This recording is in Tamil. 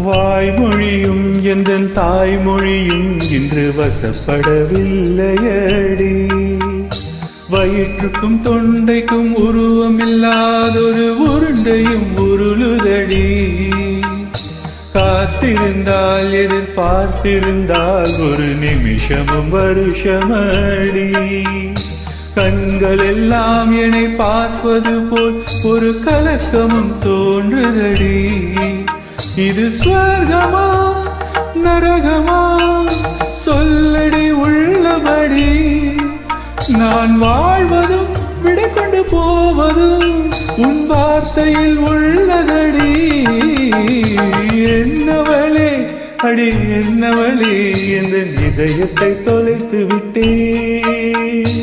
வாய்மொழியும் எந்தன் தாய்மொழியும் இன்று வசப்படவில்லையடி. வயிற்றுக்கும் தொண்டைக்கும் உருவமில்லாதொரு உருண்டையும் உருளுதடி. காத்திருந்தால் எதிர்பார்த்திருந்தால் ஒரு நிமிஷமும் வருஷமடி. கண்கள் எல்லாம் என்னை பார்ப்பது போல் ஒரு கலக்கமும் தோன்றுதடி. இது ஸ்வர்கமா நரகமா சொல்லடி உள்ளபடி. நான் வாழ்வதும் விடை கொண்டு போவதும் உன் வார்த்தையில் உள்ளதடி. என்னவளே அடி என்னவளே எந்த இதயத்தை தொலைத்து விட்டேன்.